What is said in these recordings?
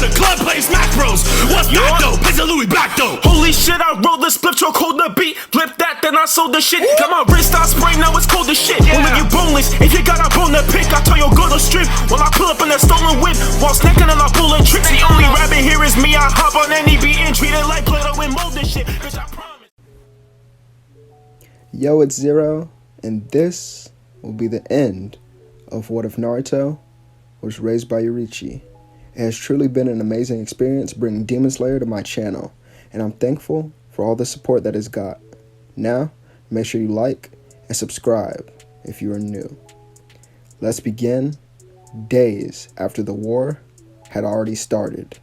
the club, plays macros. What's back though? It's a Louis back though. Holy shit, I rolled the split, choke hold the beat. Flip that, then I sold the shit. Got my wrist on spray, now it's cold as shit. Only you boneless, if you got a bone to pick, I tell you go to strip. While I pull up in that stolen whip, while snacking and I pulling tricks. The only rabbit here is me, I hop on any beat and treat it like Play-Doh and mold this shit. Bitch, I promise. Yo, it's Zero, and this will be the end of What If Naruto was raised by Yoriichi. It has truly been an amazing experience bringing Demon Slayer to my channel, and I'm thankful for all the support that it's got. Now, make sure you like and subscribe if you are new. Let's begin. Days after the war had already started,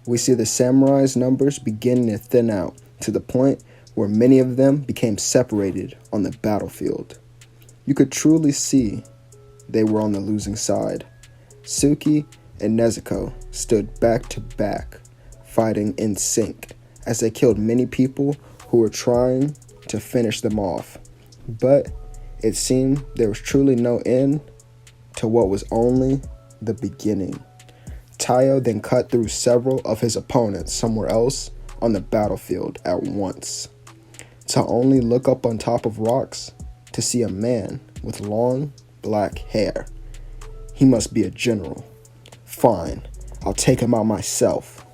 we see the samurai's numbers beginning to thin out to the point where many of them became separated on the battlefield. You could truly see they were on the losing side. Suki and Nezuko stood back to back, fighting in sync as they killed many people who were trying to finish them off. But it seemed there was truly no end to what was only the beginning. Taiyo then cut through several of his opponents somewhere else on the battlefield at once, to only look up on top of rocks to see a man with long black hair. He must be a general. Fine, I'll take him out myself.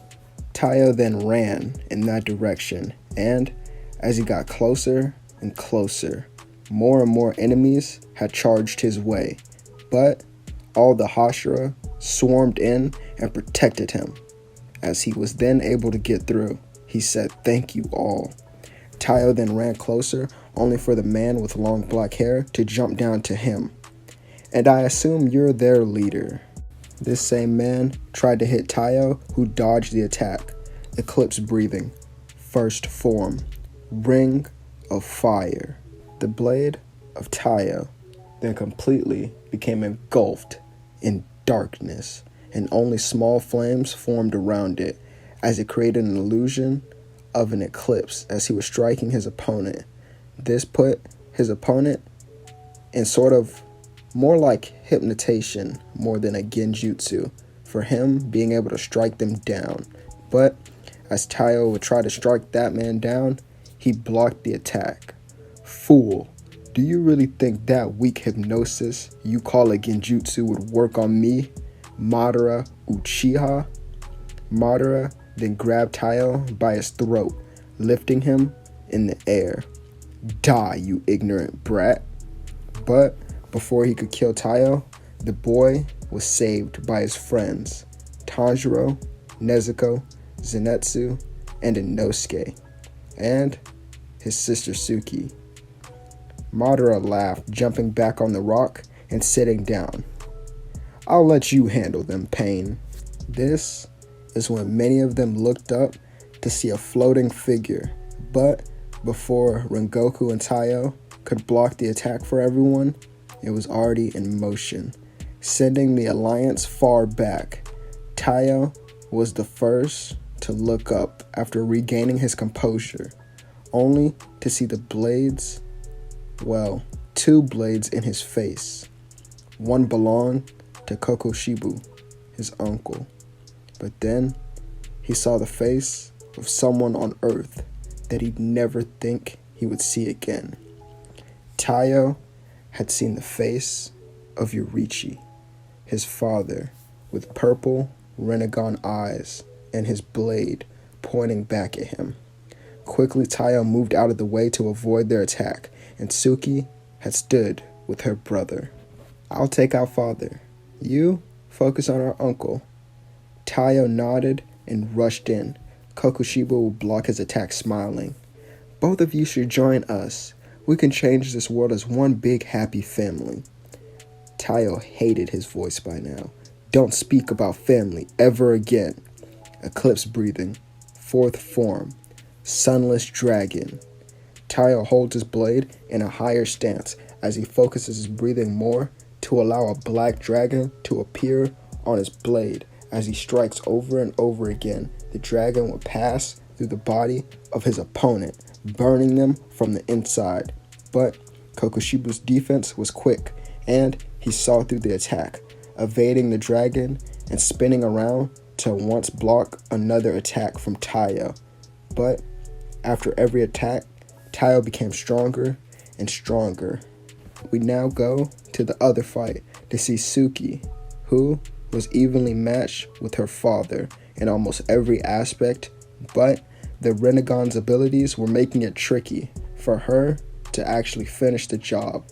Taiyo then ran in that direction, and as he got closer and closer, more and more enemies had charged his way, but all the Hashira swarmed in and protected him. As he was then able to get through, he said, "Thank you all." Taiyo then ran closer, only for the man with long black hair to jump down to him. "And I assume you're their leader." This same man tried to hit Taiyo, who dodged the attack. Eclipse breathing. First form. Ring of fire. The blade of Taiyo then completely became engulfed in darkness, and only small flames formed around it as it created an illusion of an eclipse as he was striking his opponent. This put his opponent in sort of more like hypnotation more than a genjutsu for him being able to strike them down. But as Taiyo would try to strike that man down, he blocked the attack. "Fool, do you really think that weak hypnosis you call a genjutsu would work on me, Madara Uchiha?" Madara then grabbed Taiyo by his throat, lifting him in the air. "Die, you ignorant brat." But before he could kill Taiyo, the boy was saved by his friends, Tanjiro, Nezuko, Zenitsu, and Inosuke, and his sister Suki. Madara laughed, jumping back on the rock and sitting down. "I'll let you handle them, Pain." This is when many of them looked up to see a floating figure, but before Rengoku and Taiyo could block the attack for everyone, it was already in motion, sending the alliance far back. Taiyo was the first to look up after regaining his composure, only to see the blades, well, two blades in his face. One belonged to Kokoshibu, his uncle, but then he saw the face of someone on Earth that he'd never think he would see again. Taiyo had seen the face of Yoriichi, his father, with purple Rinnegan eyes and his blade pointing back at him. Quickly, Taiyo moved out of the way to avoid their attack, and Suki had stood with her brother. "I'll take our father. You focus on our uncle." Taiyo nodded and rushed in. Kokoshiba would block his attack, smiling. "Both of you should join us. We can change this world as one big happy family." Taiyo hated his voice by now. "Don't speak about family ever again." Eclipse breathing. Fourth form. Sunless dragon. Taiyo holds his blade in a higher stance as he focuses his breathing more to allow a black dragon to appear on his blade. As he strikes over and over again, the dragon will pass through the body of his opponent, burning them from the inside. But Kokoshibu's defense was quick, and he saw through the attack, evading the dragon and spinning around to once block another attack from Taiyo. But after every attack, Taiyo became stronger and stronger. We now go to the other fight to see Suki, who was evenly matched with her father in almost every aspect, but the Renegon's abilities were making it tricky for her to actually finish the job.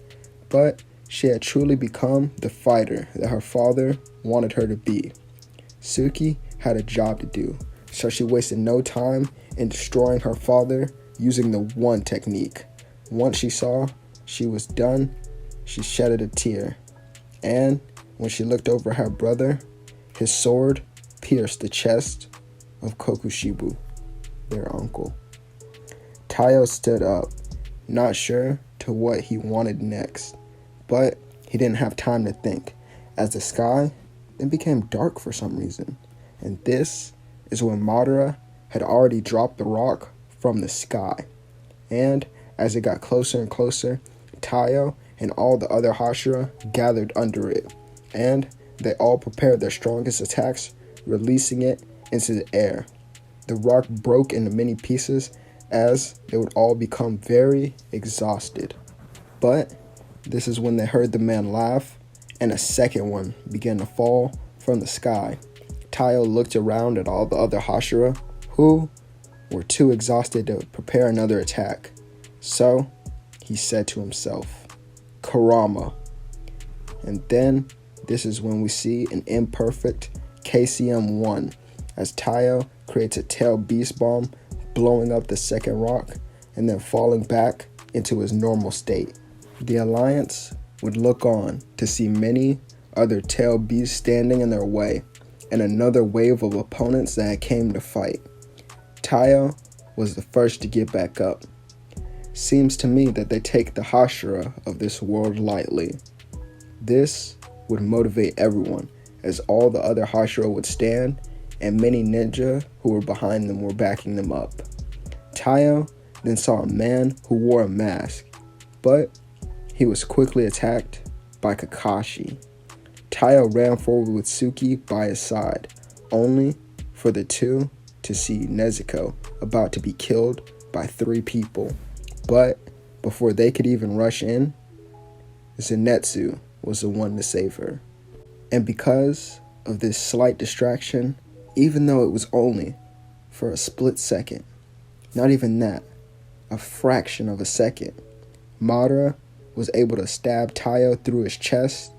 But she had truly become the fighter that her father wanted her to be. Suki had a job to do, so she wasted no time in destroying her father using the one technique. Once she saw she was done, she shedded a tear. And when she looked over her brother, his sword pierced the chest of Kokushibu, their uncle. Taiyo stood up, not sure to what he wanted next, but he didn't have time to think, as the sky then became dark for some reason. And this is when Madara had already dropped the rock from the sky. And as it got closer and closer, Taiyo and all the other Hashira gathered under it, and they all prepared their strongest attacks, releasing it into the air. The rock broke into many pieces as they would all become very exhausted. But this is when they heard the man laugh, and a second one began to fall from the sky. Taiyo looked around at all the other Hashira, who were too exhausted to prepare another attack. So he said to himself, Kurama. And then this is when we see an imperfect KCM-1 as Taiyo creates a tail beast bomb, blowing up the second rock and then falling back into his normal state. The Alliance would look on to see many other tail beasts standing in their way and another wave of opponents that came to fight. Taiyo was the first to get back up. Seems to me that they take the Hashira of this world lightly. This would motivate everyone, as all the other Hashira would stand, and many ninja who were behind them were backing them up. Taiyo then saw a man who wore a mask, but he was quickly attacked by Kakashi. Taiyo ran forward with Suki by his side, only for the two to see Nezuko about to be killed by 3 people. But before they could even rush in, Zenitsu was the one to save her. And because of this slight distraction, even though it was only for a split second, not even that, a fraction of a second, Madara was able to stab Taiyo through his chest,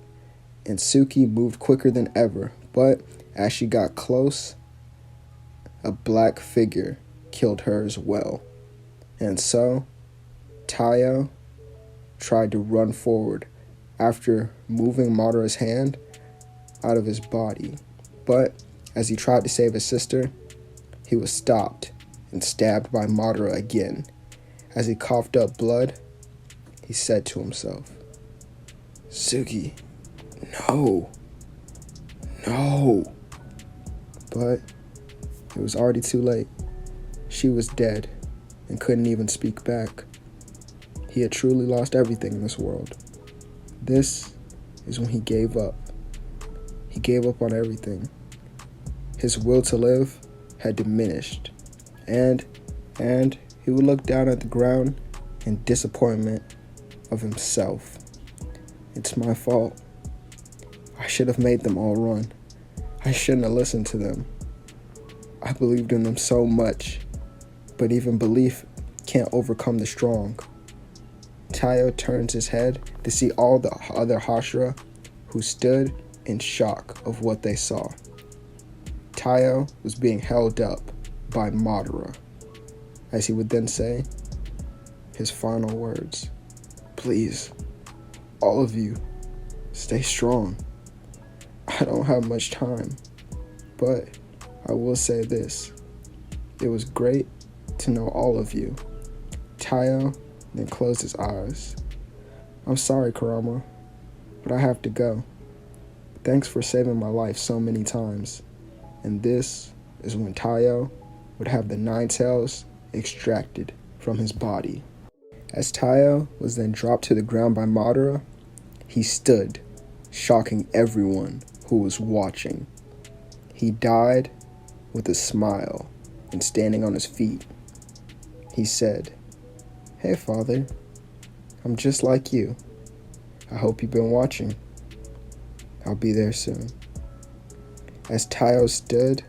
and Suki moved quicker than ever, but as she got close, a black figure killed her as well. And so, Taiyo tried to run forward after moving Madara's hand out of his body, but as he tried to save his sister, he was stopped and stabbed by Madara again. As he coughed up blood, he said to himself, Suki, no. But it was already too late. She was dead and couldn't even speak back. He had truly lost everything in this world. This is when he gave up. He gave up on everything. His will to live had diminished, and he would look down at the ground in disappointment of himself. It's my fault. I should have made them all run. I shouldn't have listened to them. I believed in them so much, but even belief can't overcome the strong. Taiyo turns his head to see all the other Hashira who stood in shock of what they saw. Taiyo was being held up by Madara, as he would then say his final words. Please, all of you, stay strong. I don't have much time, but I will say this. It was great to know all of you. Taiyo then closed his eyes. I'm sorry, Kurama, but I have to go. Thanks for saving my life so many times. And this is when Taiyo would have the 9 tails extracted from his body. As Taiyo was then dropped to the ground by Madara, he stood, shocking everyone who was watching. He died with a smile and standing on his feet. He said, "Hey, Father, I'm just like you. I hope you've been watching. I'll be there soon." As Tayo stood,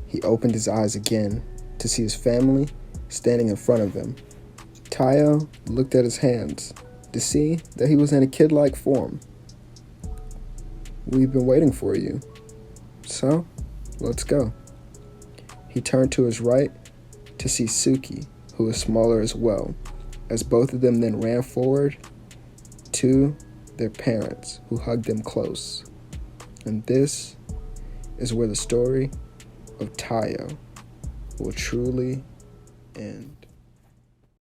he opened his eyes again to see his family standing in front of him. Tayo looked at his hands to see that he was in a kid-like form. "We've been waiting for you, so let's go." He turned to his right to see Suki, who was smaller as well, as both of them then ran forward to their parents, who hugged them close. And this is where the story of Tayo will truly end.